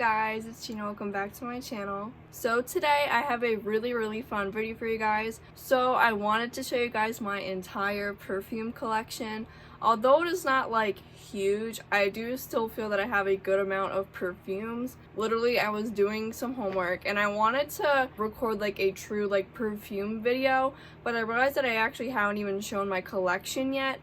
guys, it's Gina. Welcome back to my channel. So today I have a really fun video for you guys. So I wanted to show you guys my entire perfume collection. Although it is not like huge, I do still feel that I have a good amount of perfumes. Literally, I was doing some homework and I wanted to record like a true like perfume video, but I realized that I actually haven't even shown my collection yet.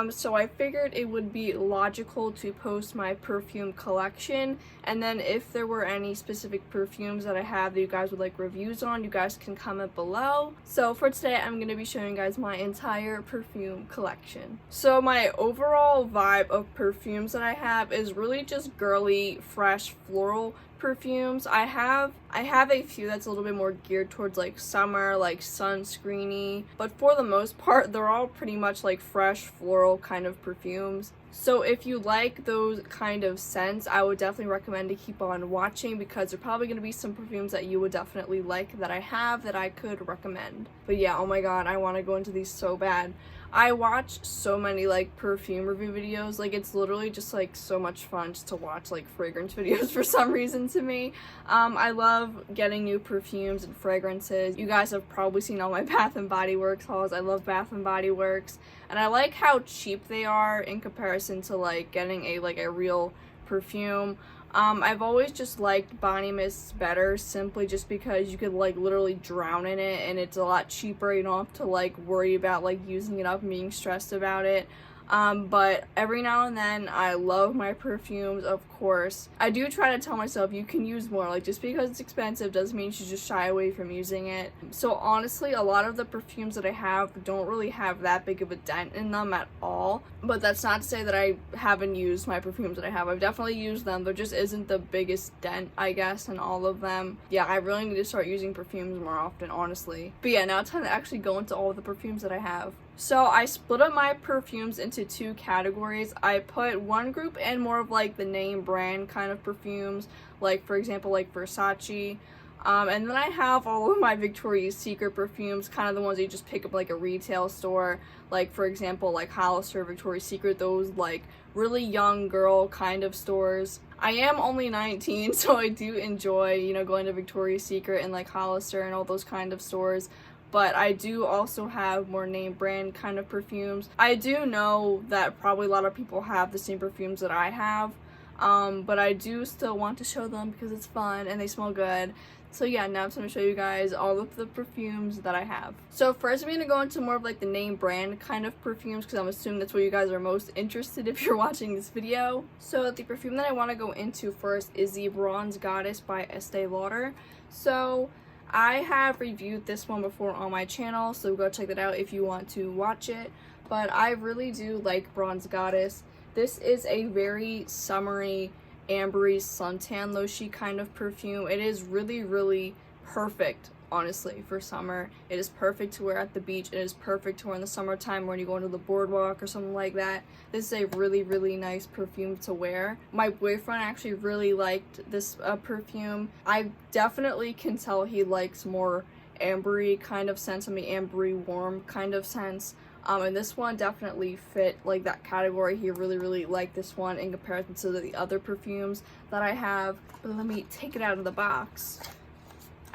So I figured it would be logical to post my perfume collection, and then if there were any specific perfumes that I have that you guys would like reviews on, you guys can comment below. So for today, I'm going to be showing you guys my entire perfume collection. So my overall vibe of perfumes that I have is really just girly, fresh, floral perfumes. I have a few that's a little bit more geared towards like summer, like sunscreeny, but for the most part they're all pretty much like fresh floral kind of perfumes. So if you like those kind of scents, I would definitely recommend to keep on watching, because there are probably going to be some perfumes that you would definitely like that I have that I could recommend. But yeah, oh my god, I want to go into these so bad. I watch so many like perfume review videos. Like, it's literally just like so much fun just to watch like fragrance videos for some reason to me. I love getting new perfumes and fragrances. You guys have probably seen all my Bath and Body Works hauls. I love Bath and Body Works, and I like how cheap they are in comparison to like getting a real perfume. I've always just liked body mists better, simply just because you could like literally drown in it and it's a lot cheaper. You don't have to like worry about like using it up and being stressed about it. But every now and then I love my perfumes, of course. I do try to tell myself you can use more, like just because it's expensive doesn't mean you should just shy away from using it. So honestly, a lot of the perfumes that I have don't really have that big of a dent in them at all. But that's not to say that I haven't used my perfumes that I have. I've definitely used them. There just isn't the biggest dent, I guess, in all of them. Yeah, I really need to start using perfumes more often, honestly. But yeah, now it's time to actually go into all of the perfumes that I have. So I split up my perfumes into two categories. I put one group in more of like the name brand kind of perfumes, like for example like Versace, and then I have all of my Victoria's Secret perfumes, kind of the ones that you just pick up like a retail store, like for example like Hollister, Victoria's Secret, those like really young girl kind of stores. I am only 19, so I do enjoy, you know, going to Victoria's Secret and like Hollister and all those kind of stores. But I do also have more name brand kind of perfumes. I do know that probably a lot of people have the same perfumes that I have, but I do still want to show them because it's fun and they smell good. So yeah, now I'm going to show you guys all of the perfumes that I have. So first I'm going to go into more of like the name brand kind of perfumes, because I'm assuming that's what you guys are most interested if you're watching this video. So the perfume that I want to go into first is the Bronze Goddess by Estee Lauder. So I have reviewed this one before on my channel, so go check that out if you want to watch it. But I really do like Bronze Goddess. This is a very summery, ambery, suntan lotion kind of perfume. It is really perfect, honestly, for summer. It is perfect to wear at the beach. It is perfect to wear in the summertime when you go into the boardwalk or something like that. This is a really nice perfume to wear. My boyfriend actually really liked this perfume. I definitely can tell he likes more ambery kind of scents, ambery warm kind of scents. And this one definitely fit like that category. He really liked this one in comparison to the other perfumes that I have. But let me take it out of the box.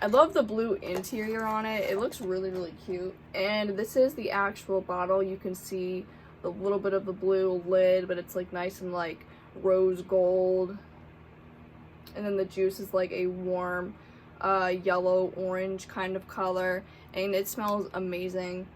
I love the blue interior on it. It looks really cute. And this is the actual bottle. You can see a little bit of the blue lid, but it's like nice and like rose gold. And then the juice is like a warm yellow orange kind of color, and it smells amazing.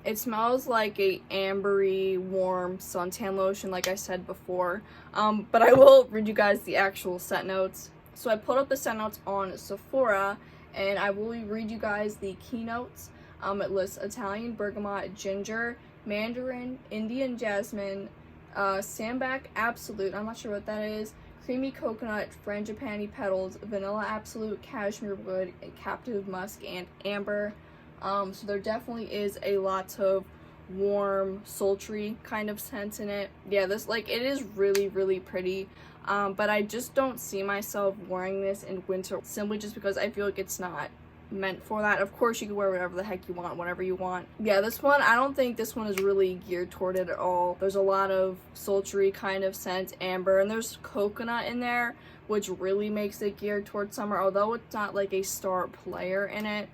It smells like a ambery warm suntan lotion, like I said before. But I will read you guys the actual scent notes. So I pulled up the scent notes on Sephora, and I will read you guys the keynotes. It lists Italian bergamot, ginger, mandarin, Indian jasmine, sambac absolute, I'm not sure what that is, creamy coconut, frangipani petals, vanilla absolute, cashmere wood, captive musk, and amber. So there definitely is a lot of warm, sultry kind of scents in it. Yeah, this, like, it is really pretty. But I just don't see myself wearing this in winter, simply just because I feel like it's not meant for that. Of course, you can wear whatever the heck you want, whenever you want. Yeah, this one, I don't think this one is really geared toward it at all. There's a lot of sultry kind of scent, amber, and there's coconut in there, which really makes it geared towards summer. Although it's not like a star player in it,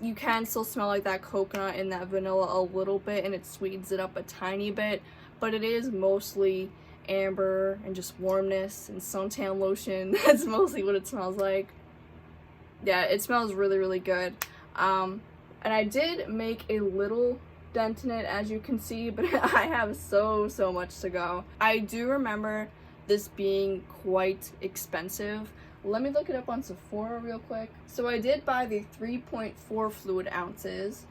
you can still smell like that coconut and that vanilla a little bit, and it sweetens it up a tiny bit, but it is mostly amber and just warmness and suntan lotion. That's mostly what it smells like. Yeah, it smells really, really good. And I did make a little dent in it, as you can see, but I have so much to go. I do remember this being quite expensive. Let me look it up on Sephora real quick. So I did buy the 3.4 fluid ounces.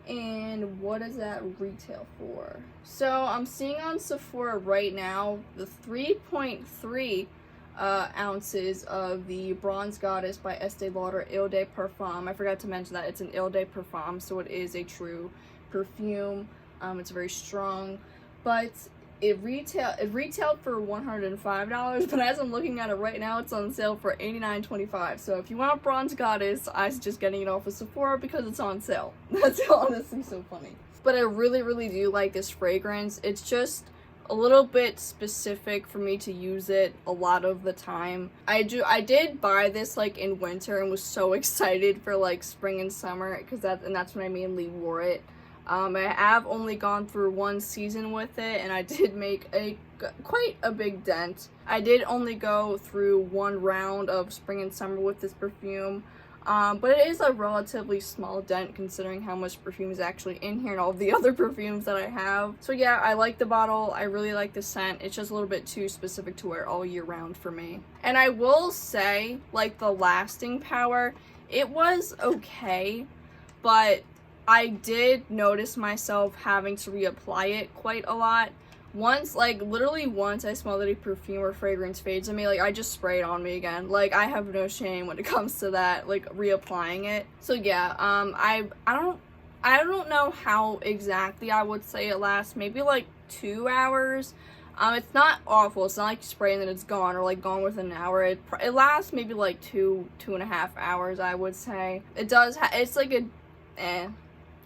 And what does that retail for? So I'm seeing on Sephora right now the 3.3 ounces of the Bronze Goddess by Estee Lauder Eau de Parfum. I forgot to mention that it's an Eau de Parfum, so it is a true perfume. It's very strong, but it retailed for $105, but as I'm looking at it right now, it's on sale for $89.25. So if you want Bronze Goddess, I suggest getting it off of Sephora because it's on sale. That's honestly so funny. But I really do like this fragrance. It's just a little bit specific for me to use it a lot of the time. I did buy this like in winter and was so excited for like spring and summer, because that's when I mainly wore it. I have only gone through one season with it, and I did make quite a big dent. I did only go through one round of spring and summer with this perfume, but it is a relatively small dent considering how much perfume is actually in here and all the other perfumes that I have. So yeah, I like the bottle. I really like the scent. It's just a little bit too specific to wear all year round for me. And I will say, like, the lasting power, it was okay, but I did notice myself having to reapply it quite a lot. Once, like, literally once I smell that a perfume or fragrance fades on me, like, I just spray it on me again. Like, I have no shame when it comes to that, like, reapplying it. So yeah, I don't know how exactly I would say it lasts. Maybe like 2 hours. It's not awful. It's not like you spray and then it's gone, or like gone within an hour. It lasts maybe like 2.5 hours, I would say. It does. It's like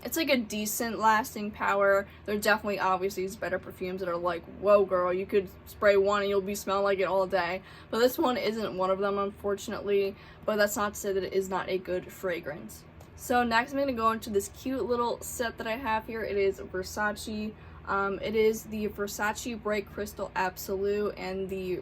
it's like a decent lasting power. There definitely obviously is better perfumes that are like, whoa girl, you could spray one and you'll be smelling like it all day. But this one isn't one of them, unfortunately. But that's not to say that it is not a good fragrance. So next I'm going to go into this cute little set that I have here. It is Versace. It is the Versace Bright Crystal Absolute and the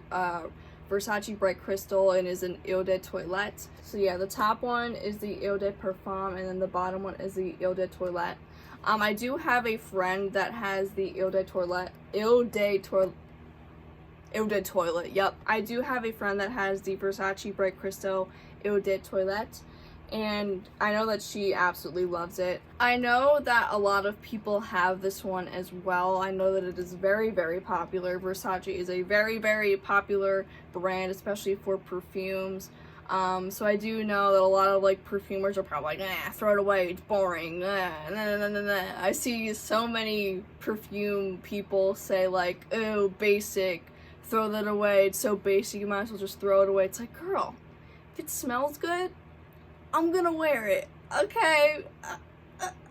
Versace Bright Crystal, and is an Eau de Toilette. So yeah, the top one is the Eau de Parfum, and then the bottom one is the Eau de Toilette. I do have a friend that has the Eau de Toilette. Yep, I do have a friend that has the Versace Bright Crystal Eau de Toilette, and I know that she absolutely loves it. I know that a lot of people have this one as well. I know that it is very popular. Versace is a very popular brand, especially for perfumes. So I do know that a lot of like perfumers are probably like, throw it away, it's boring, I see so many perfume people say like, oh, basic, throw that away, it's so basic, you might as well just throw it away. It's like, girl, if it smells good, I'm gonna wear it, okay?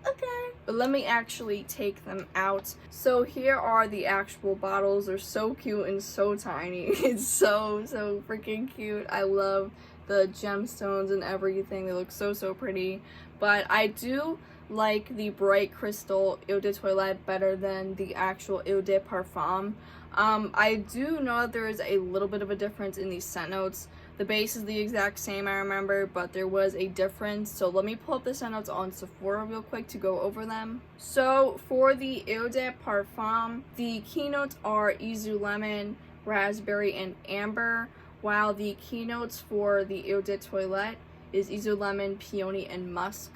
Okay. But let me actually take them out. So here are the actual bottles. They're so cute and so tiny. It's so freaking cute. I love the gemstones and everything. They look so pretty. But I do like the Bright Crystal Eau de Toilette better than the actual Eau de Parfum. I do know that there is a little bit of a difference in these scent notes. The base is the exact same, I remember, but there was a difference. So let me pull up the scent notes on Sephora real quick to go over them. So for the Eau de Parfum, the keynotes are Yuzu Lemon, Raspberry, and Amber, while the keynotes for the Eau de Toilette is Yuzu Lemon, Peony, and Musk.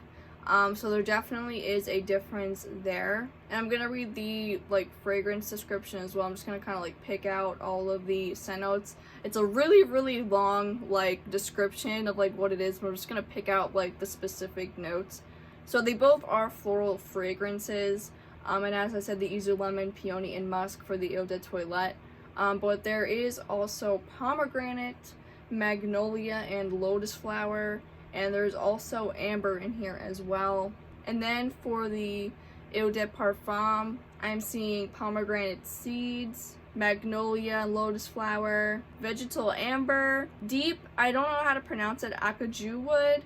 So there definitely is a difference there. And I'm gonna read the like fragrance description as well. I'm just gonna kind of like pick out all of the scent notes. It's a really long like description of like what it is, but I'm just gonna pick out like the specific notes. So they both are floral fragrances, and as I said, the Yuzu Lemon, Peony, and Musk for the Eau de Toilette. But there is also pomegranate, magnolia, and lotus flower, and there's also amber in here as well. And then for the Eau de Parfum, I'm seeing pomegranate seeds, magnolia, lotus flower, vegetal amber, deep, I don't know how to pronounce it, acajou wood,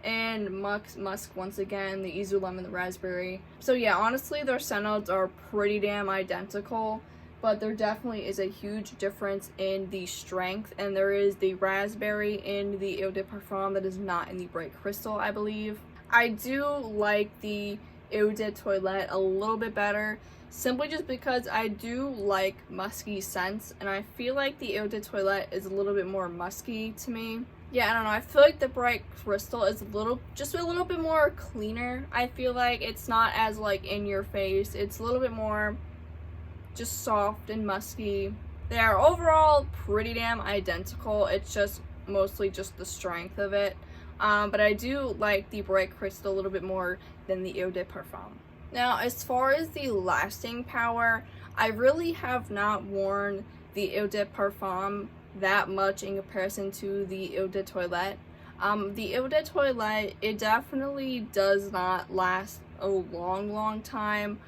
and musk once again, the Izu lemon, the raspberry. So yeah, honestly, their scent notes are pretty damn identical, but there definitely is a huge difference in the strength, and there is the raspberry in the Eau de Parfum that is not in the Bright Crystal, I believe. I do like the Eau de Toilette a little bit better, simply just because I do like musky scents, and I feel like the Eau de Toilette is a little bit more musky to me. Yeah, I don't know, I feel like the Bright Crystal is just a little bit more cleaner. I feel like it's not as like in your face, it's a little bit more just soft and musky. They are overall pretty damn identical, it's just mostly just the strength of it. But I do like the Bright Crystal a little bit more than the Eau de Parfum. Now, as far as the lasting power, I really have not worn the Eau de Parfum that much in comparison to the Eau de Toilette. The Eau de Toilette, it definitely does not last a long time.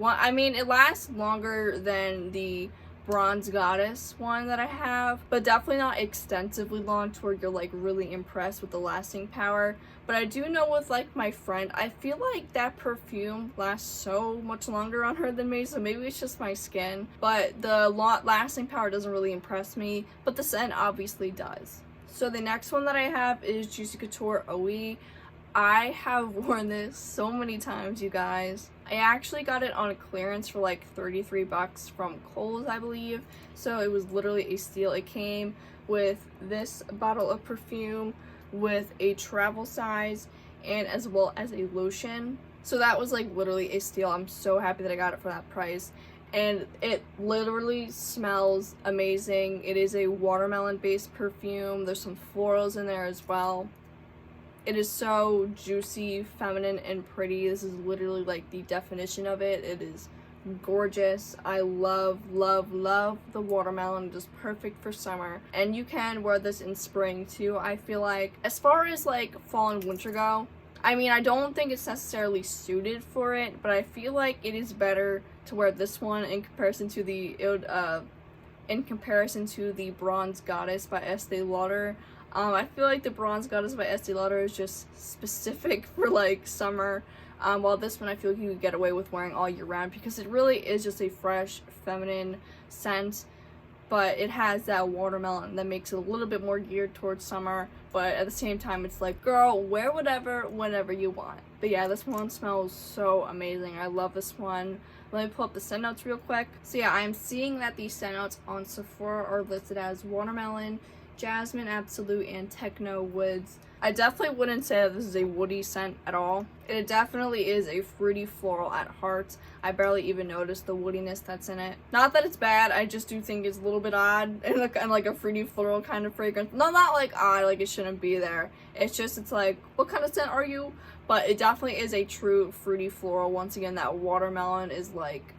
I mean, it lasts longer than the Bronze Goddess one that I have, but definitely not extensively long to where you're like really impressed with the lasting power. But I do know with like my friend, I feel like that perfume lasts so much longer on her than me, so maybe it's just my skin, but the lasting power doesn't really impress me, but the scent obviously does. So the next one that I have is Juicy Couture OE. I have worn this so many times, you guys. I actually got it on clearance for like 33 bucks from Kohl's, I believe. So it was literally a steal. It came with this bottle of perfume with a travel size and as well as a lotion. So that was like literally a steal. I'm so happy that I got it for that price. And it literally smells amazing. It is a watermelon based perfume. There's some florals in there as well. It is so juicy, feminine, and pretty. This is literally like the definition of it. It is gorgeous. I love the watermelon. It is perfect for summer. And you can wear this in spring too. I feel like as far as like fall and winter go, I mean, I don't think it's necessarily suited for it, but I feel like it is better to wear this one in comparison to the Bronze Goddess by Estee Lauder. I feel like the Bronze Goddess by Estee Lauder is just specific for like summer, while this one I feel like you could get away with wearing all year round because it really is just a fresh, feminine scent, but it has that watermelon that makes it a little bit more geared towards summer, but at the same time it's like, girl, wear whatever, whenever you want. But yeah, this one smells so amazing. I love this one. Let me pull up the scent notes real quick. So yeah, I'm seeing that the scent notes on Sephora are listed as watermelon, jasmine, absolute, and techno woods. I definitely wouldn't say that this is a woody scent at all. It definitely is a fruity floral at heart. I barely even noticed the woodiness that's in it. Not that it's bad, I just do think it's a little bit odd and like a fruity floral kind of fragrance. No, not like odd, like it shouldn't be there. It's just, it's like, what kind of scent are you? But it definitely is a true fruity floral. Once again, that watermelon is like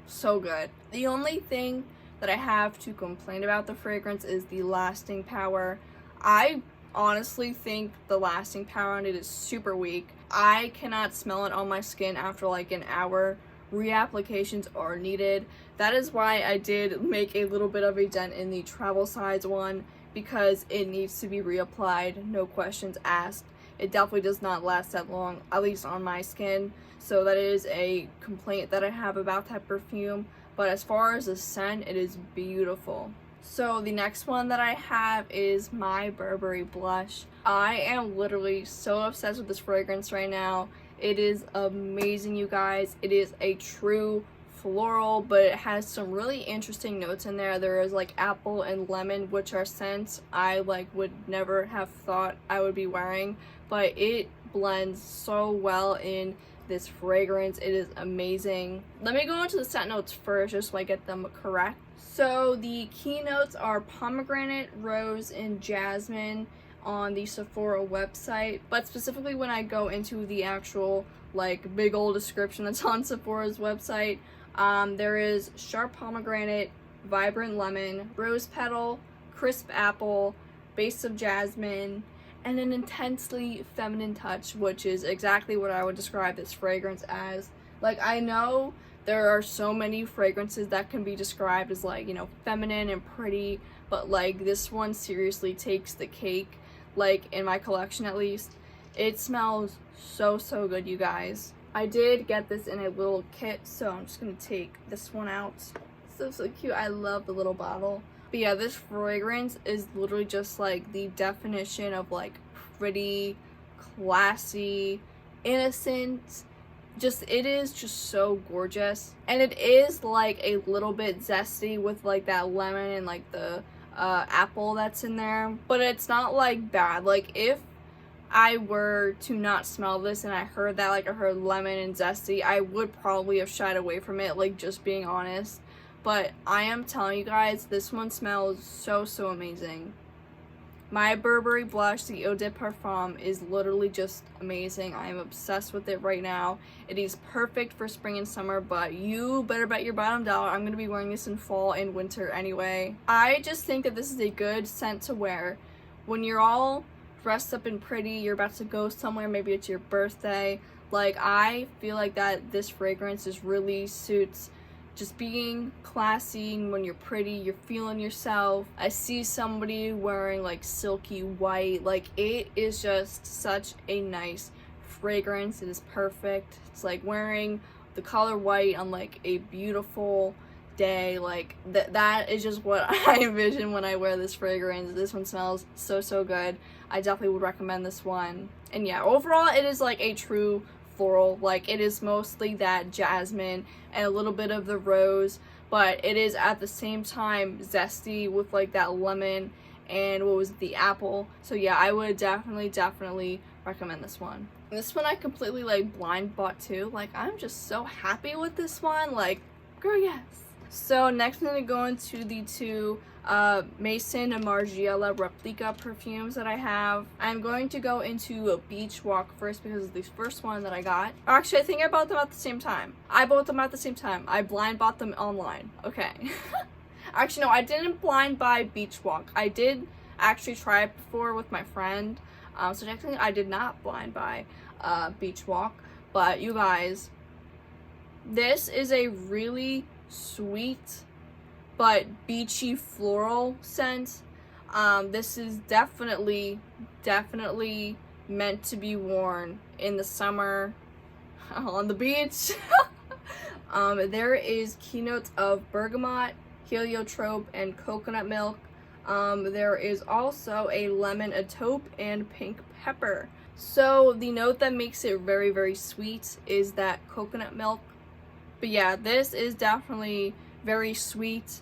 so good. The only thing that I have to complain about the fragrance is the lasting power. I honestly think the lasting power on it is super weak. I cannot smell it on my skin after like an hour. Reapplications are needed. That is why I did make a little bit of a dent in the travel size one, because it needs to be reapplied, no questions asked. It definitely does not last that long, at least on my skin. So that is a complaint that I have about that perfume. But as far as the scent, it is beautiful. So the next one that I have is my Burberry blush. I am literally so obsessed with this fragrance right now. It is amazing, you guys. It is a true floral, but it has some really interesting notes in there. There is like apple and lemon, which are scents I like would never have thought I would be wearing, but it blends so well in this fragrance. It is amazing. Let me go into the scent notes first just so I get them correct. So the key notes are pomegranate, rose, and jasmine on the Sephora website, but specifically when I go into the actual like big old description that's on Sephora's website, there is sharp pomegranate, vibrant lemon, rose petal, crisp apple, base of jasmine, and an intensely feminine touch, which is exactly what I would describe this fragrance as. Like, I know there are so many fragrances that can be described as, like, you know, feminine and pretty, but like this one seriously takes the cake, like in my collection at least. It smells so good, you guys. I did get this in a little kit, so I'm just gonna take this one out. So cute. I love the little bottle. But yeah, this fragrance is literally just like the definition of like pretty, classy, innocent. It is just so gorgeous. And it is like a little bit zesty with like that lemon and like the apple that's in there. But it's not like bad. Like, if I were to not smell this and I heard that, like I heard lemon and zesty, I would probably have shied away from it, like, just being honest. But I am telling you guys, this one smells so amazing. My Burberry blush, the Eau de Parfum, is literally just amazing. I am obsessed with it right now. It is perfect for spring and summer, but you better bet your bottom dollar I'm going to be wearing this in fall and winter anyway. I just think that this is a good scent to wear when you're all dressed up and pretty, you're about to go somewhere, maybe it's your birthday. Like, I feel like that this fragrance just really suits just being classy when you're pretty, you're feeling yourself. I see somebody wearing like silky white. Like, it is just such a nice fragrance. It is perfect. It's like wearing the color white on like a beautiful day. Like, that is just what I envision when I wear this fragrance. This one smells so good. I definitely would recommend this one. And yeah, overall it is like a true floral. Like, it is mostly that jasmine and a little bit of the rose, but it is at the same time zesty with like that lemon and what was it, the apple. So yeah, I would definitely recommend this one. And this one I completely like blind bought too. Like, I'm just so happy with this one. Like, girl, yes. So next I'm going to go into the two Maison and Margiela replica perfumes that I have. I'm going to go into a Beach Walk first because it's the first one that I got. Actually, I think I bought them at the same time. I bought them at the same time. I blind bought them online. Okay. Actually, no, I didn't blind buy Beach Walk. I did actually try it before with my friend. So technically I did not blind buy Beach Walk. But you guys, this is a really sweet but beachy floral scent. This is definitely meant to be worn in the summer on the beach. There is keynotes of bergamot, heliotrope, and coconut milk. There is also a lemon, a taupe, and pink pepper. So the note that makes it very sweet is that coconut milk. But yeah, this is definitely very sweet,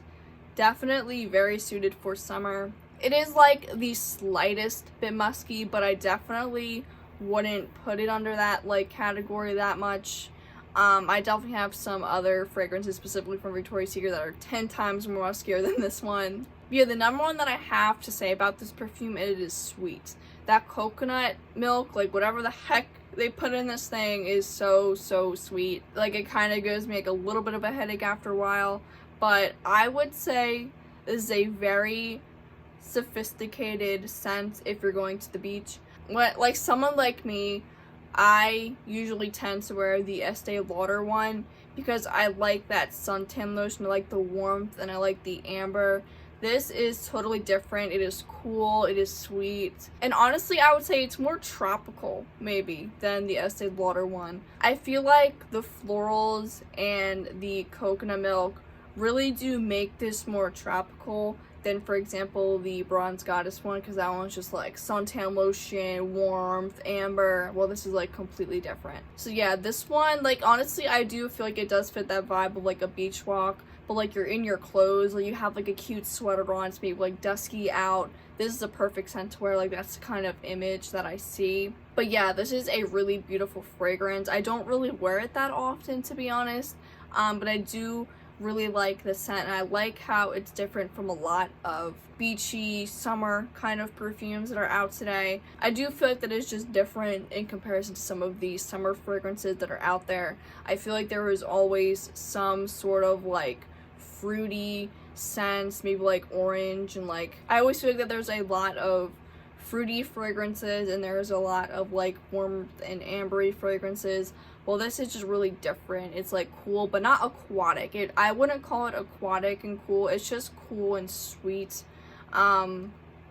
definitely very suited for summer. It is like the slightest bit musky, but I definitely wouldn't put it under that like category that much. I definitely have some other fragrances specifically from Victoria's Secret that are 10 times more muskier than this one. But yeah, the number one that I have to say about this perfume, it is sweet. That coconut milk, like whatever the heck they put in this thing, is so sweet. Like, it kind of gives me like a little bit of a headache after a while. But I would say this is a very sophisticated scent if you're going to the beach. Like someone like me, I usually tend to wear the Estee Lauder one because I like that suntan lotion. I like the warmth and I like the amber. This is totally different. It is cool, it is sweet, and honestly I would say it's more tropical maybe than the Estee Lauder one. I feel like the florals and the coconut milk really do make this more tropical than, for example, the Bronze Goddess one, because that one's just like suntan lotion, warmth, amber. Well, this is like completely different. So yeah, this one, like, honestly I do feel like it does fit that vibe of like a beach walk, but like you're in your clothes, or you have like a cute sweater on, it's maybe like dusky out. This is a perfect scent to wear. Like, that's the kind of image that I see. But yeah, this is a really beautiful fragrance. I don't really wear it that often, to be honest, but I do really like the scent, and I like how it's different from a lot of beachy summer kind of perfumes that are out today. I do feel like that is just different in comparison to some of the summer fragrances that are out there. I feel like there is always some sort of like fruity scents, maybe like orange, and like I always feel like that there's a lot of fruity fragrances, and there's a lot of like warmth and ambery fragrances. Well, this is just really different. It's like cool, but not aquatic. I wouldn't call it aquatic and cool. It's just cool and sweet,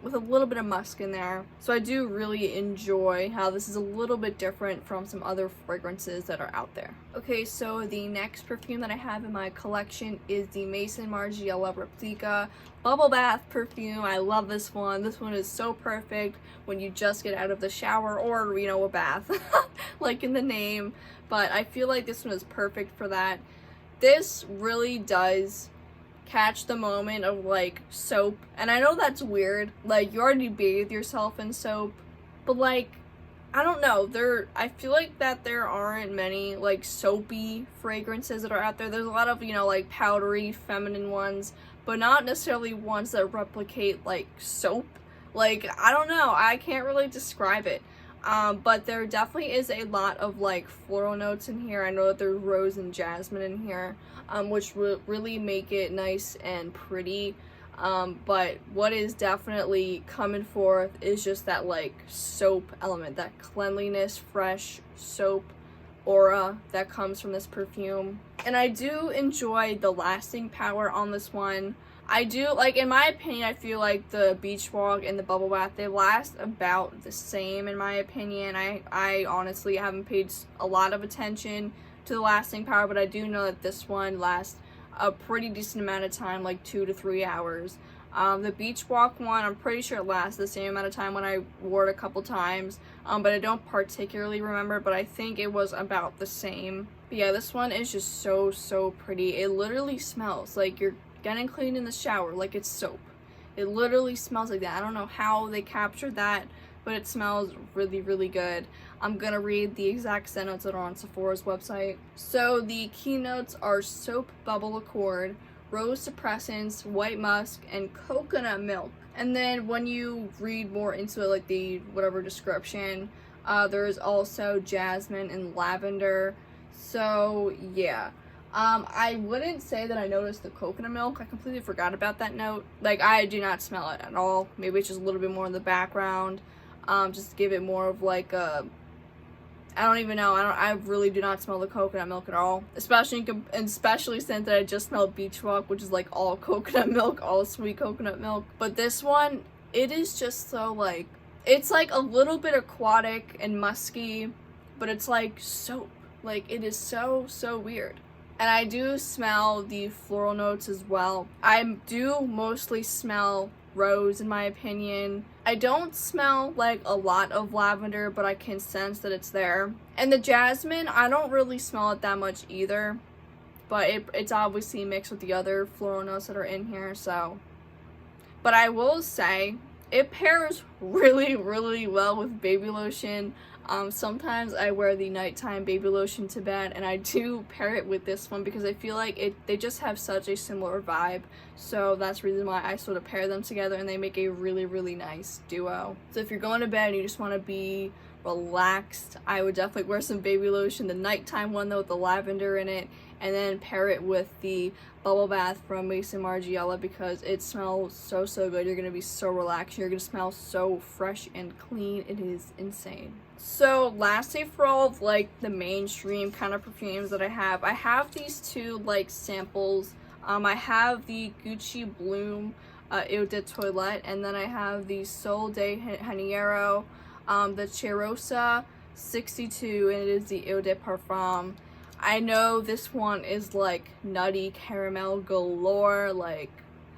with a little bit of musk in there. So I do really enjoy how this is a little bit different from some other fragrances that are out there. Okay, so the next perfume that I have in my collection is the Maison Margiela Replica Bubble Bath perfume. I love this one. This one is so perfect when you just get out of the shower or, you know, a bath, like in the name. But I feel like this one is perfect for that. This really does catch the moment of like soap, and I know that's weird, like you already bathe yourself in soap, but like I don't know, I feel like that there aren't many like soapy fragrances that are out there. There's a lot of, you know, like powdery feminine ones, but not necessarily ones that replicate like soap. Like I don't know, I can't really describe it. But there definitely is a lot of like floral notes in here. I know that there's rose and jasmine in here, which will really make it nice and pretty. But what is definitely coming forth is just that like soap element, that cleanliness, fresh soap aura that comes from this perfume. And I do enjoy the lasting power on this one. I do, like, in my opinion, I feel like the Beach Walk and the Bubble Bath, they last about the same, in my opinion. I honestly haven't paid a lot of attention to the lasting power, but I do know that this one lasts a pretty decent amount of time, like 2 to 3 hours. The Beach Walk one, I'm pretty sure it lasts the same amount of time when I wore it a couple times, but I don't particularly remember, but I think it was about the same. But yeah, this one is just so, so pretty. It literally smells like you're getting cleaned in the shower, like it's soap. It literally smells like that. I don't know how they captured that, but it smells really, really good. I'm gonna read the exact scent notes that are on Sephora's website. So the keynotes are soap bubble accord, rose suppressants, white musk, and coconut milk. And then when you read more into it, like the whatever description, there's also jasmine and lavender. So yeah. I wouldn't say that I noticed the coconut milk. I completely forgot about that note. Like, I do not smell it at all. Maybe it's just a little bit more in the background. Just to give it more of like a, I don't even know. I really do not smell the coconut milk at all. Especially since I just smelled Beach Walk, which is like all coconut milk, all sweet coconut milk. But this one, it is just so like, it's like a little bit aquatic and musky, but it's like soap. Like, it is so, so weird. And I do smell the floral notes as well. I do mostly smell rose, in my opinion. I don't smell like a lot of lavender, but I can sense that it's there. And the jasmine, I don't really smell it that much either, but it's obviously mixed with the other floral notes that are in here, so. But I will say, it pairs really, really well with baby lotion. Sometimes I wear the nighttime baby lotion to bed, and I do pair it with this one because I feel like they just have such a similar vibe. So that's the reason why I sort of pair them together, and they make a really, really nice duo. So if you're going to bed and you just want to be relaxed, I would definitely wear some baby lotion, the nighttime one though with the lavender in it, and then pair it with the bubble bath from Maison Margiela because it smells so, so good. You're going to be so relaxed. You're going to smell so fresh and clean. It is insane. So lastly, for all of like the mainstream kind of perfumes that I have these two like samples. I have the Gucci Bloom Eau de Toilette, and then I have the Sol de Janeiro, the Cheirosa 62, and it is the Eau de Parfum. I know this one is like nutty caramel galore, like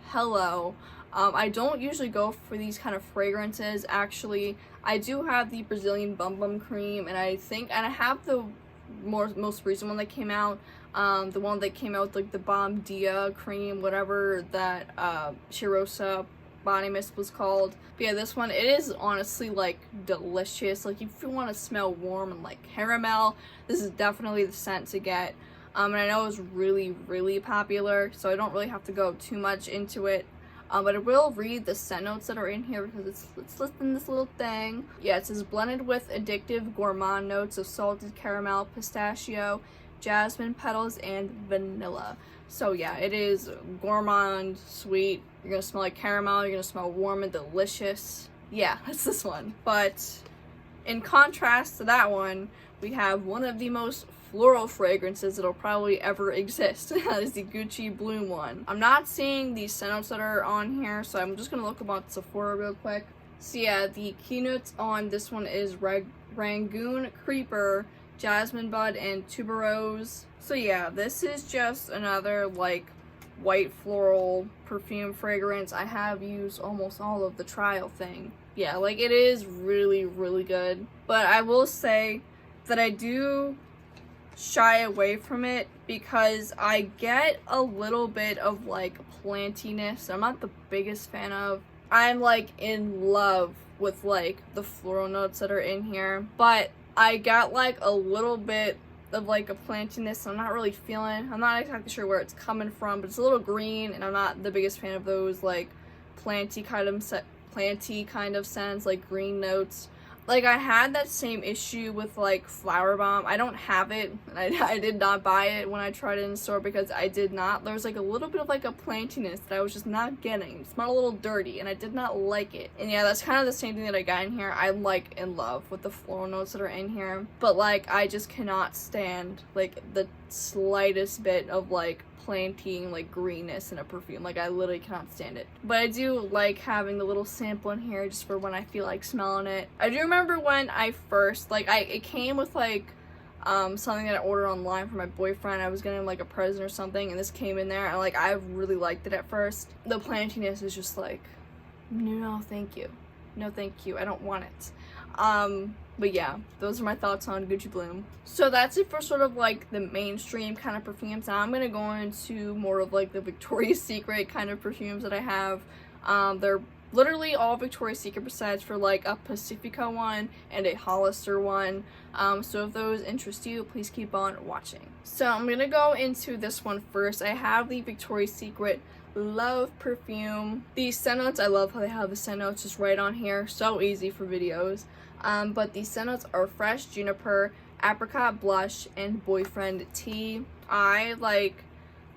hello. I don't usually go for these kind of fragrances. Actually, I do have the Brazilian Bum Bum Cream, and I have the most recent one that came out, the one that came out with like the Bom Dia cream, whatever that Cheirosa body mist was called. But yeah, this one, it is honestly like delicious. Like, if you want to smell warm and like caramel, this is definitely the scent to get. And I know it's really, really popular, so I don't really have to go too much into it. But I will read the scent notes that are in here because it's listing this little thing. Yeah, it says blended with addictive gourmand notes of salted caramel, pistachio, jasmine petals, and vanilla. So yeah, it is gourmand, sweet. You're gonna smell like caramel. You're gonna smell warm and delicious. Yeah, that's this one. But in contrast to that one, we have one of the most floral fragrances that'll probably ever exist. That is the Gucci Bloom one. I'm not seeing the scent notes that are on here, so I'm just gonna look about Sephora real quick. So yeah, the keynotes on this one is Rangoon Creeper, Jasmine Bud, and Tuberose. So yeah, this is just another like white floral perfume fragrance. I have used almost all of the trial thing. Yeah, like it is really, really good. But I will say that I do shy away from it because I get a little bit of like plantiness I'm not the biggest fan of. I'm like in love with like the floral notes that are in here, but I got like a little bit of like a plantiness I'm not really feeling. I'm not exactly sure where it's coming from, but it's a little green and I'm not the biggest fan of those like planty kind of scents, like green notes. Like I had that same issue with like Flower Bomb. I don't have it, and I did not buy it when I tried it in the store because I did not. There was like a little bit of like a plantiness that I was just not getting. It smelled a little dirty and I did not like it. And yeah, that's kind of the same thing that I got in here. I'm like in love with the floral notes that are in here, but like I just cannot stand like the slightest bit of like planting like greenness in a perfume. Like I literally cannot stand it. But I do like having the little sample in here just for when I feel like smelling it. I do remember when I first it came with like something that I ordered online for my boyfriend. I was getting like a present or something, and this came in there, and like I really liked it at first. The plantiness is just like, no thank you, no thank you, I don't want it. But yeah, those are my thoughts on Gucci Bloom. So that's it for sort of like the mainstream kind of perfumes. Now I'm gonna go into more of like the Victoria's Secret kind of perfumes that I have. They're literally all Victoria's Secret besides for like a Pacifica one and a Hollister one. So if those interest you, please keep on watching. So I'm gonna go into this one first. I have the Victoria's Secret Love perfume. These scent notes, I love how they have the scent notes just right on here. So easy for videos. But the scent notes are fresh juniper, apricot blush, and boyfriend tea. I like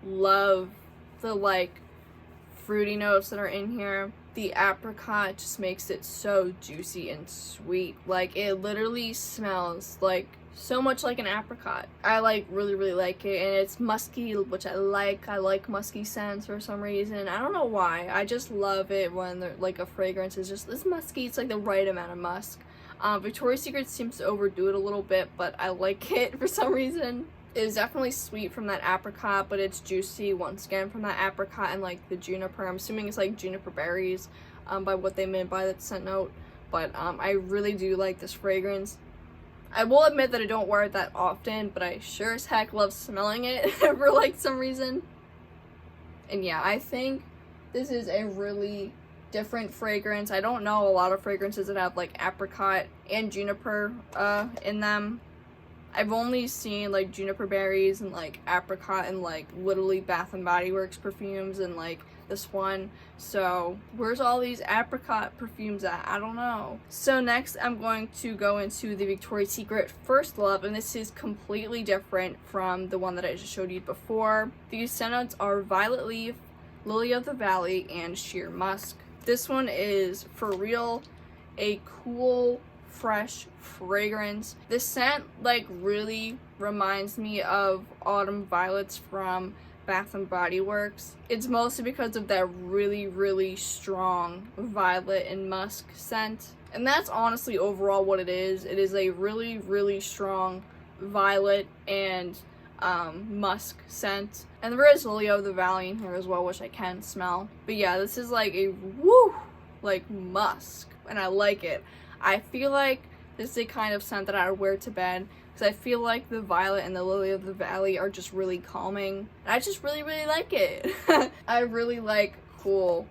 love the like fruity notes that are in here. The apricot just makes it so juicy and sweet. Like it literally smells like so much like an apricot. I like really like it, and it's musky, which I like musky scents for some reason. I don't know why. I just love it when like a fragrance is just this musky. It's like the right amount of musk. Victoria's Secret seems to overdo it a little bit, but I like it for some reason. It is definitely sweet from that apricot, but it's juicy once again from that apricot and like the juniper. I'm assuming it's like juniper berries by what they meant by that scent note. But I really do like this fragrance. I will admit that I don't wear it that often, but I sure as heck love smelling it for like some reason. And yeah, I think this is a really different fragrance. I don't know a lot of fragrances that have like apricot and juniper in them. I've only seen like juniper berries and like apricot and like literally Bath and Body Works perfumes and like this one. So where's all these apricot perfumes at? I don't know. So next I'm going to go into the Victoria's Secret First Love, and this is completely different from the one that I just showed you before. These scent notes are Violet Leaf, Lily of the Valley, and Sheer Musk. This one is for real a cool, fresh fragrance. This scent like really reminds me of Autumn Violets from Bath and Body Works. It's mostly because of that really strong violet and musk scent, and that's honestly overall what it is. It is a really strong violet and musk scent, and there is Lily of the Valley in here as well, which I can smell. But yeah, this is like a woo like musk, and I like it. I feel like this is a kind of scent that I would wear to bed because I feel like the violet and the Lily of the Valley are just really calming, and I just really like it. I really like cool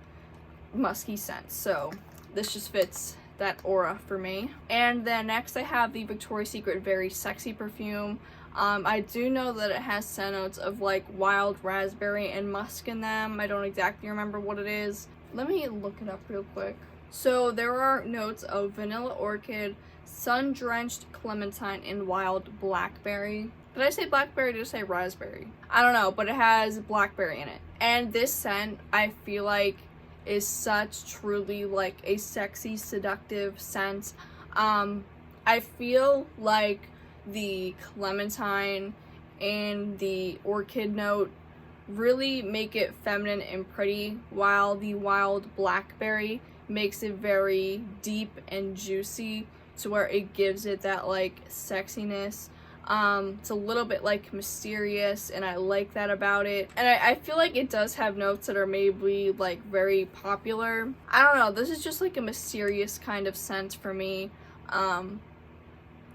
musky scents, so this just fits that aura for me. And then next I have the Victoria's Secret Very Sexy perfume. I do know that it has scent notes of like wild raspberry and musk in them. I don't exactly remember what it is. Let me look it up real quick. So there are notes of vanilla orchid, sun-drenched clementine, and wild blackberry. Did I say blackberry or did I say raspberry? I don't know, but it has blackberry in it. And this scent, I feel like is such truly like a sexy, seductive scent. I feel like the clementine and the orchid note really make it feminine and pretty, while the wild blackberry makes it very deep and juicy to where it gives it that like sexiness. It's a little bit like mysterious, and I like that about it. And I feel like it does have notes that are maybe like very popular. I don't know, this is just like a mysterious kind of scent for me.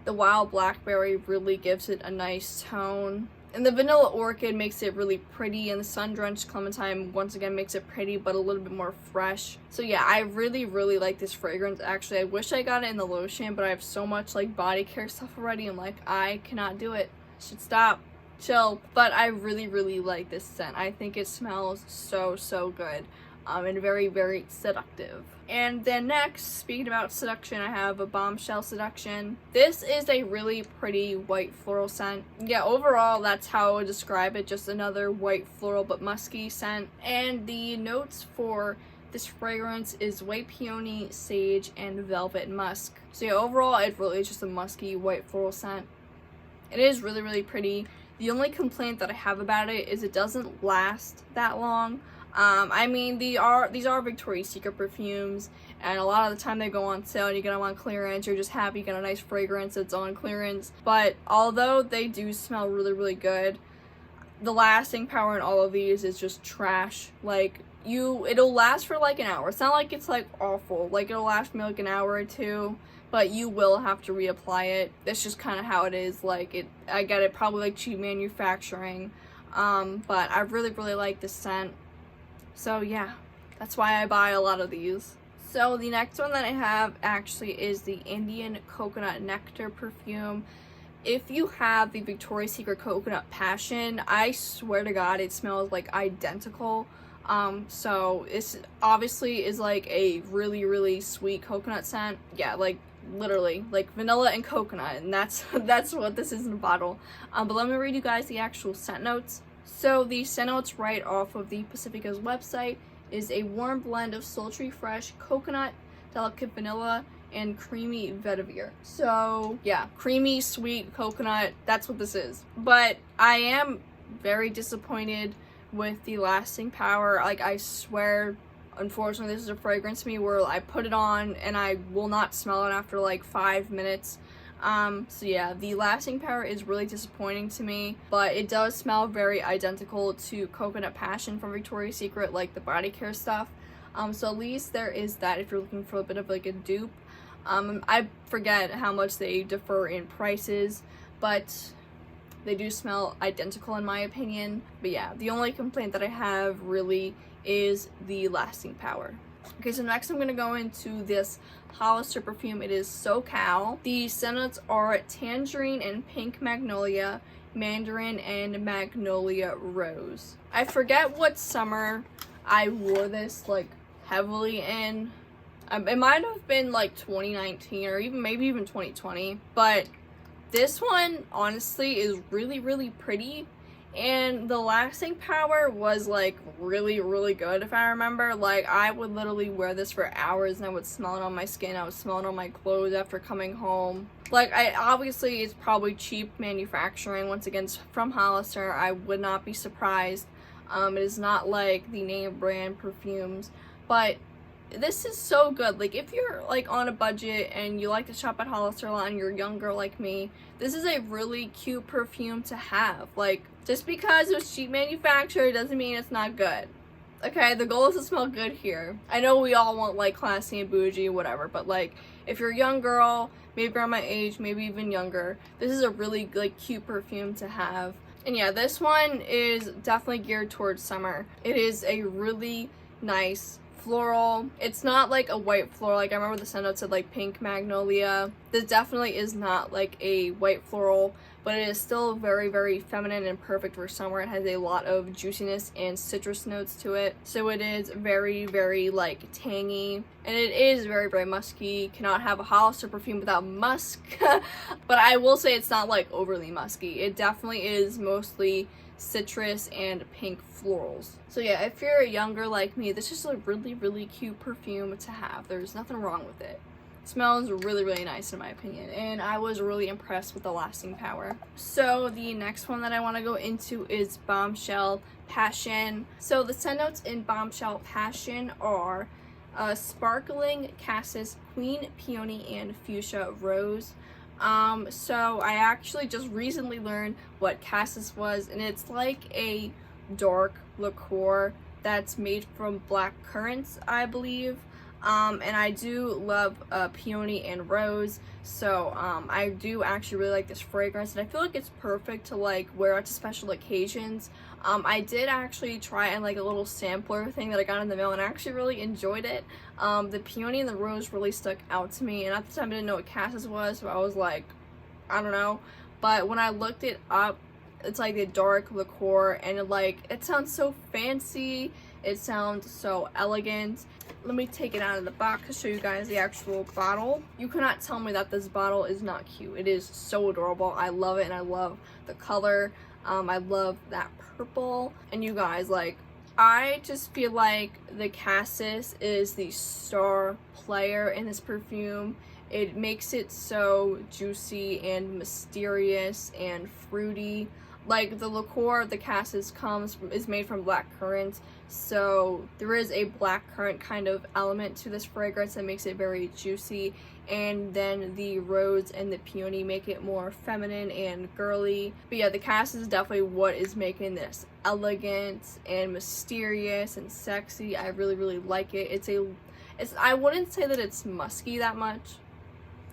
The wild blackberry really gives it a nice tone. And the vanilla orchid makes it really pretty, and the sun-drenched clementine once again makes it pretty but a little bit more fresh. So yeah, I really like this fragrance. Actually, I wish I got it in the lotion, but I have so much like body care stuff already. I'm like, I cannot do it. Should stop. Chill. But I really like this scent. I think it smells so good. And very seductive. And then next, speaking about seduction, I have a Bombshell Seduction. This is a really pretty white floral scent. Yeah, overall, that's how I would describe it. Just another white floral but musky scent. And the notes for this fragrance is white peony, sage, and velvet musk. So yeah, overall, it really is just a musky white floral scent. It is really pretty. The only complaint that I have about it is it doesn't last that long. I mean, these are Victoria's Secret perfumes, and a lot of the time they go on sale and you get them on clearance. You're just happy you get a nice fragrance that's on clearance. But although they do smell really good, the lasting power in all of these is just trash. Like, it'll last for like an hour. It's not like it's like awful. Like, it'll last me like an hour or two, but you will have to reapply it. That's just kind of how it is. Like, I get it, probably like cheap manufacturing. But I really like this scent. So yeah, that's why I buy a lot of these. So the next one that I have actually is the Indian Coconut Nectar perfume. If you have the Victoria's Secret Coconut Passion, I swear to God, it smells like identical. So it's obviously is like a really sweet coconut scent. Yeah, like literally like vanilla and coconut, and that's what this is in a bottle. But let me read you guys the actual scent notes. So the scent notes right off of the Pacifica's website is a warm blend of sultry fresh coconut, delicate vanilla, and creamy vetiver. So yeah, creamy sweet coconut, that's what this is. But I am very disappointed with the lasting power. Like, I swear, unfortunately, this is a fragrance to me where I put it on and I will not smell it after like 5 minutes. So yeah, the lasting power is really disappointing to me, but it does smell very identical to Coconut Passion from Victoria's Secret, like the body care stuff. So at least there is that if you're looking for a bit of like a dupe. I forget how much they differ in prices, but they do smell identical in my opinion. But yeah, the only complaint that I have really is the lasting power. Okay, so next I'm going to go into this Hollister perfume. It is SoCal. The scent notes are tangerine and pink magnolia, mandarin, and magnolia rose. I forget what summer I wore this like heavily in. It might have been like 2019 or maybe even 2020. But this one honestly is really pretty. And the lasting power was like really good, if I remember. Like, I would literally wear this for hours and I would smell it on my skin. I would smell it on my clothes after coming home. Like, obviously it's probably cheap manufacturing. Once again, it's from Hollister. I would not be surprised. It is not like the name brand perfumes, but this is so good. Like, if you're like on a budget and you like to shop at Hollister a lot and you're a young girl like me, this is a really cute perfume to have. Like, just because it was cheap manufactured doesn't mean it's not good. Okay, the goal is to smell good here. I know we all want like classy and bougie, whatever, but like, if you're a young girl, maybe around my age, maybe even younger, this is a really like cute perfume to have. And yeah, this one is definitely geared towards summer. It is a really nice floral. It's not like a white floral. Like, I remember the scent note said like pink magnolia. This definitely is not like a white floral, but it is still very feminine and perfect for summer. It has a lot of juiciness and citrus notes to it. So it is very like tangy, and it is very musky. Cannot have a Hollister perfume without musk. But I will say it's not like overly musky. It definitely is mostly citrus and pink florals. So yeah, if you're younger like me, this is a really cute perfume to have. There's nothing wrong with it. It smells really nice in my opinion, and I was really impressed with the lasting power. So the next one that I want to go into is Bombshell Passion. So the scent notes in Bombshell Passion are sparkling cassis, queen peony, and fuchsia rose. So I actually just recently learned what cassis was, and it's like a dark liqueur that's made from black currants, I believe. And I do love peony and rose, so I do actually really like this fragrance, and I feel like it's perfect to like wear out to special occasions. I did actually try and like a little sampler thing that I got in the mail, and I actually really enjoyed it. The peony and the rose really stuck out to me, and at the time I didn't know what cassis was, so I was like, I don't know. But when I looked it up, it's like a dark liqueur, and it sounds so fancy. It sounds so elegant. Let me take it out of the box to show you guys the actual bottle. You cannot tell me that this bottle is not cute. It is so adorable. I love it, and I love the color. I love that purple. And you guys, like, I just feel like the cassis is the star player in this perfume. It makes it so juicy and mysterious and fruity. Like, the liqueur, the cassis is made from black currants, so there is a black currant kind of element to this fragrance that makes it very juicy, and then the rose and the peony make it more feminine and girly. But yeah, the cassis is definitely what is making this elegant and mysterious and sexy. I really like it. I wouldn't say that it's musky that much,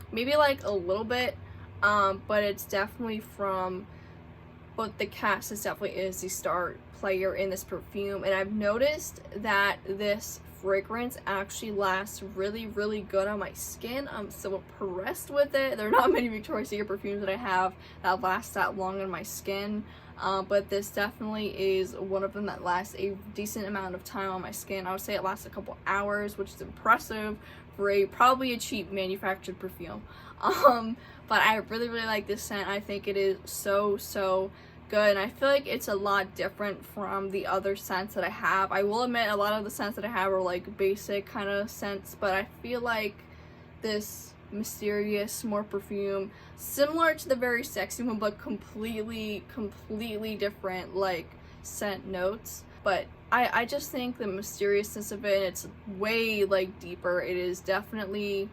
maybe like a little bit, but it's definitely but the cassis definitely is the star player in this perfume. And I've noticed that this fragrance actually lasts really good on my skin. I'm so impressed with it. There are not many Victoria's Secret perfumes that I have that last that long on my skin, but this definitely is one of them that lasts a decent amount of time on my skin. I would say it lasts a couple hours, which is impressive for probably a cheap manufactured perfume. But I really like this scent. I think it is so good, and I feel like it's a lot different from the other scents that I have. I will admit a lot of the scents that I have are like basic kind of scents, but I feel like this mysterious, more perfume, similar to the Very Sexy one, but completely different like scent notes. But I just think the mysteriousness of it, it's way like deeper. It is definitely,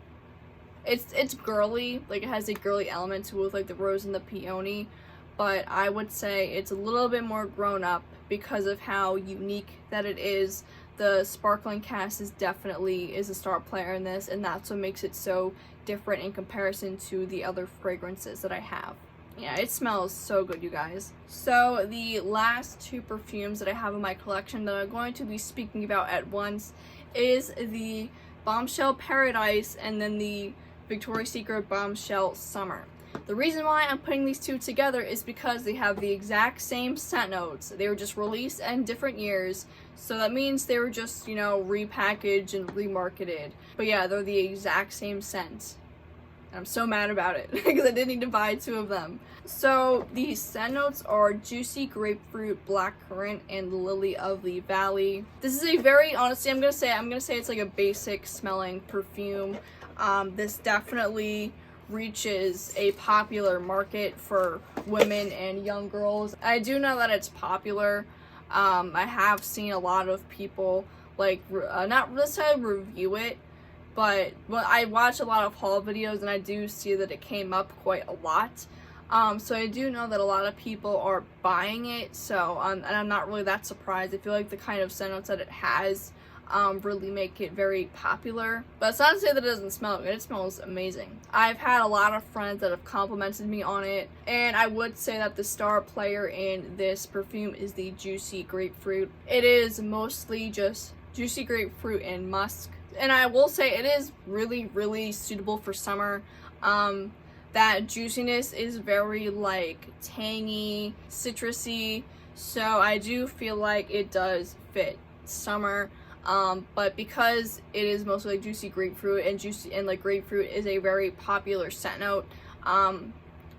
it's girly, like it has a girly element to it with like the rose and the peony, but I would say it's a little bit more grown up because of how unique that it is. The sparkling cassis definitely is a star player in this, and that's what makes it so different in comparison to the other fragrances that I have. Yeah, it smells so good, you guys. So the last two perfumes that I have in my collection that I'm going to be speaking about at once is the Bombshell Paradise and then the Victoria's Secret Bombshell Summer. The reason why I'm putting these two together is because they have the exact same scent notes. They were just released in different years, so that means they were just, you know, repackaged and remarketed. But yeah, they're the exact same scent. I'm so mad about it because I didn't need to buy two of them. So the scent notes are juicy grapefruit, blackcurrant, and lily of the valley. This is a very, honestly, I'm gonna say it's like a basic smelling perfume. This definitely reaches a popular market for women and young girls. I do know that it's popular. I have seen a lot of people like not necessarily review it, but I watch a lot of haul videos and I do see that it came up quite a lot. So I do know that a lot of people are buying it, so and I'm not really that surprised. I feel like the kind of scent notes that it has really make it very popular. But it's not to say that it doesn't smell good. It smells amazing. I've had a lot of friends that have complimented me on it, and I would say that the star player in this perfume is the juicy grapefruit. It is mostly just juicy grapefruit and musk. And I will say it is really suitable for summer. That juiciness is very like tangy, citrusy, so I do feel like it does fit summer. But because it is mostly like juicy grapefruit and like grapefruit is a very popular scent note,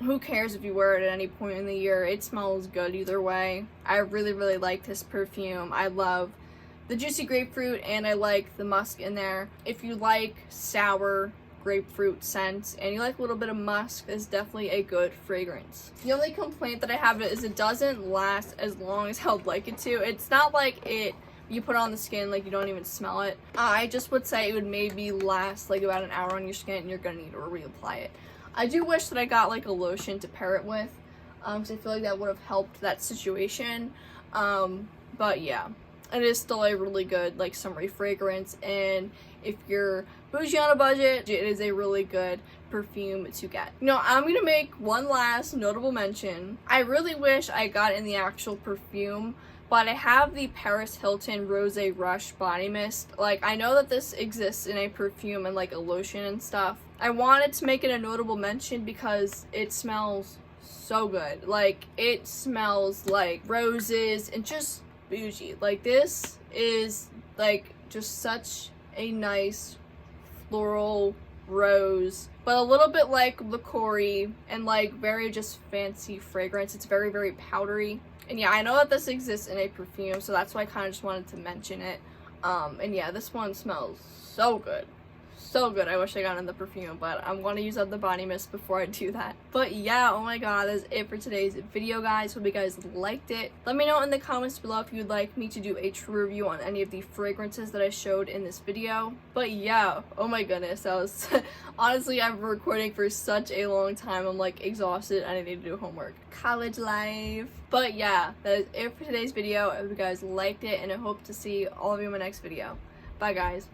who cares if you wear it at any point in the year? It smells good either way. I really like this perfume. I love the juicy grapefruit and I like the musk in there. If you like sour grapefruit scents and you like a little bit of musk, is definitely a good fragrance. The only complaint that I have is it doesn't last as long as I'd like it to. It's not like you put it on the skin like you don't even smell it. I just would say it would maybe last like about an hour on your skin and you're gonna need to reapply it. I do wish that I got like a lotion to pair it with, because I feel like that would have helped that situation. But yeah, it is still a really good like summery fragrance, and if you're bougie on a budget, it is a really good perfume to get. You know, I'm gonna make one last notable mention. I really wish I got in the actual perfume, but I have the Paris Hilton Rose Rush body mist. Like, I know that this exists in a perfume and like a lotion and stuff. I wanted to make it a notable mention because it smells so good. Like, it smells like roses and just bougie. Like, this is like just such a nice floral rose, but a little bit like liqueur-y and like very just fancy fragrance. It's very powdery. And yeah, I know that this exists in a perfume, so that's why I kind of just wanted to mention it. And yeah, this one smells so good. So good. I wish I got in the perfume, but I'm going to use up the body mist before I do that. But yeah, oh my god, that's it for today's video, guys. Hope you guys liked it. Let me know in the comments below if you'd like me to do a true review on any of the fragrances that I showed in this video. But yeah, oh my goodness, that was honestly, I've been recording for such a long time. I'm like exhausted and I need to do homework. College life. But yeah, that is it for today's video. I hope you guys liked it, and I hope to see all of you in my next video. Bye guys.